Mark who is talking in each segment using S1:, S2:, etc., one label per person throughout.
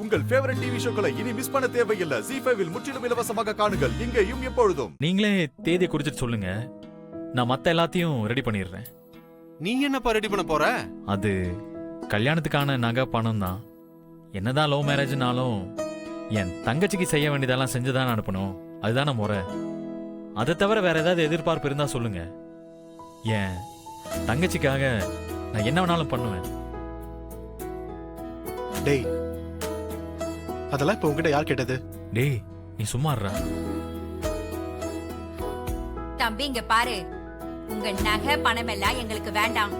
S1: உங்கள் favourite TV ஷோக்களை இனி miss பண்ண தேவையில்லை. ZEE5 இல் முற்றிலும் இலவசமாக காணுங்கள், இங்கேயும் எப்பொழுதும்.
S2: நீங்களே தேதியை குறிச்சிட்டு சொல்லுங்க, நான் மத்த எல்லாத்தையும் ரெடி பண்ணிடுறேன்.
S3: நீ என்னப்பா ரெடி பண்ண போற?
S2: அது கல்யாணத்துக்கான நகை பணம் தான். என்னதான் லவ் மேரேஜ்னாலும் என் தங்கச்சிக்கு செய்ய வேண்டியதெல்லாம் செஞ்சுதான் அனுப்பணும். அதுதான முறை. அதை தவிர வேற ஏதாவது எதிர்பார்ப்பு இருந்தா சொல்லுங்க. என் தங்கச்சிக்காக நான் என்ன வேணாலும் பண்ணுவேன்.
S3: டேய், அதெல்லாம் இப்ப உங்ககிட்ட யார் கேட்டது?
S2: டேய், நீ சும்மா இருடா.
S4: தம்பி இங்க பாரு, உங்க நகை பணம் எல்லாம் எங்களுக்கு வேண்டாம்.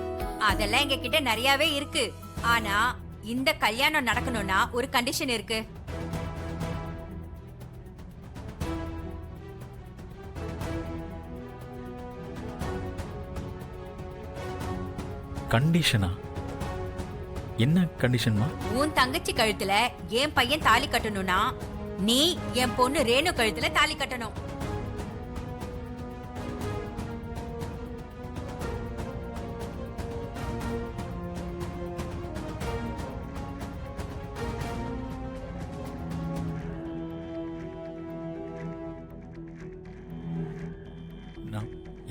S4: அதெல்லாம் எங்க கிட்ட நிறையவே இருக்கு. ஆனா இந்த கல்யாணம் நடக்கணும்னா ஒரு கண்டிஷன் இருக்கு.
S2: கண்டிஷனா? என்ன கண்டிஷன்மா?
S4: உன் தங்கச்சி கழுத்துல என் பையன் தாலி கட்டணும்னா நீ என் பொண்ணு ரேணு கழுத்துல தாலி கட்டணும்.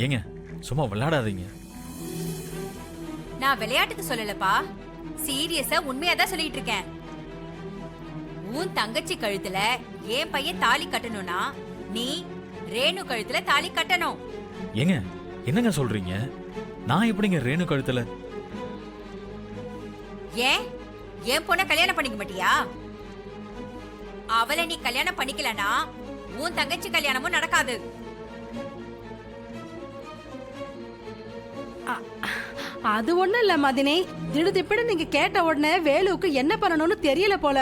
S2: ஏங்க சும்மா விளையாடாதீங்க.
S4: நான் விளையாட்டுக்கு சொல்லலப்பா, சீரியஸா உண்மையாதான் சொல்லிட்டு இருக்கேன். உன் தங்கச்சி கழுத்துல என் பையன் தாலி கட்டணும்னா நீ ரேணு கழுத்துல தாலி கட்டணும்.
S2: ஏங்க என்னங்க சொல்றீங்க? நான் எப்படிங்க ரேணு கழுத்துல?
S4: ஏன் என் பொண்ண கல்யாணம் பண்ணிக்க மாட்டியா? அவளை நீ கல்யாணம் பண்ணிக்கலனா உன் தங்கச்சி கல்யாணமும் நடக்காது.
S5: அது ஒண்ணும் இல்ல மதினி, திடுதிப்பிடு நீங்க கேட்ட உடனே வேலுவுக்கு என்ன பண்ணணும்னு தெரியல போல.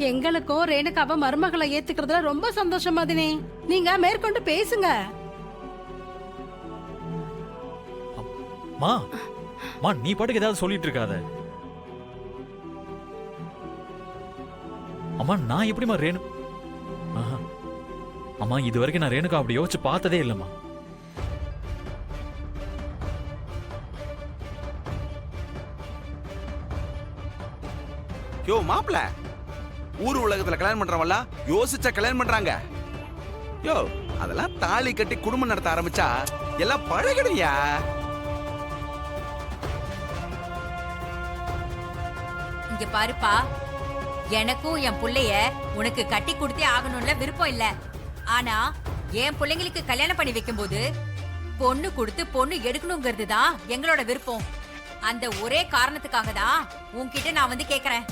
S5: எங்களுக்கும் ரேணுகாவை மருமகளை ஏத்துக்கிறதுல ரொம்ப சந்தோஷம் மதினி. நீங்க மேற்கொண்டு பேசுங்க.
S2: மா மா, நீ பாட்டுக்கு ஏதாவது சொல்லிட்டு இருக்காத. அம்மா நான் எப்படிமா ரேணு? அம்மா இது வரைக்கும் நான் ரேணுகா அப்படி யோசிச்சு பார்த்ததே இல்லம்மா.
S6: யோ மாப்ள, ஊர் உலகத்துல கல்யாணம் பண்றவங்கள யோசிச்சா கல்யாணம் பண்றாங்க. யோ அதெல்லாம் தாலி கட்டி குடும்பம் நடத்த ஆரம்பிச்சா எல்லாம் பழகிடுயா.
S4: இங்க பாருப்பா, எனக்கும் என் புள்ளைய உனக்கு கட்டி கொடுத்தே ஆகணும்ல விருப்பம் இல்ல. ஆனா என் பிள்ளைங்களுக்கு கல்யாணம் பண்ணி வைக்கும் போது பொண்ணு கொடுத்து பொண்ணு எடுக்கணுங்கிறது தான் எங்களோட விருப்பம். அந்த ஒரே காரணத்துக்காக தான் உன்கிட்ட நான் வந்து கேக்குறேன்.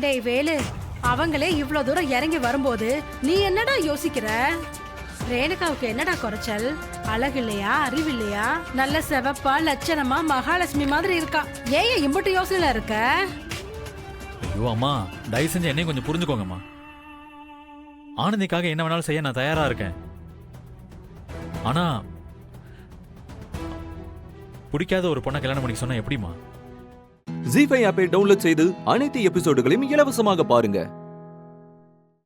S5: டேய் வேலு, அவங்களே இவ்ளோ தூரம் இறங்கி வரும்போது நீ என்னடா யோசிக்கிற? ரேணுகாவுக்கு என்னடா குறைச்சல்? அழகு இல்லையா, அறிவு இல்லையா? நல்ல செவப்பா லட்சணமா மகாலட்சுமி மாதிரி இருக்கா. ஏன் இம்புட்டு யோசனையில இருக்க?
S2: ஐயோ அம்மா, தயவு செஞ்சு என்னையும் கொஞ்சம் புரிஞ்சுக்கோங்கம்மா. ஆனந்திக்காக என்ன வேணாலும் செய்ய நான் தயாரா இருக்கேன். ஆனா பிடிக்காத ஒரு பொண்ணை கல்யாணம் பண்ணி சொன்னா எப்படிமா?
S7: ZEE5 ஆப்பை டவுன்லோட் செய்து அனைத்து எபிசோடுகளையும் இலவசமாக பாருங்க.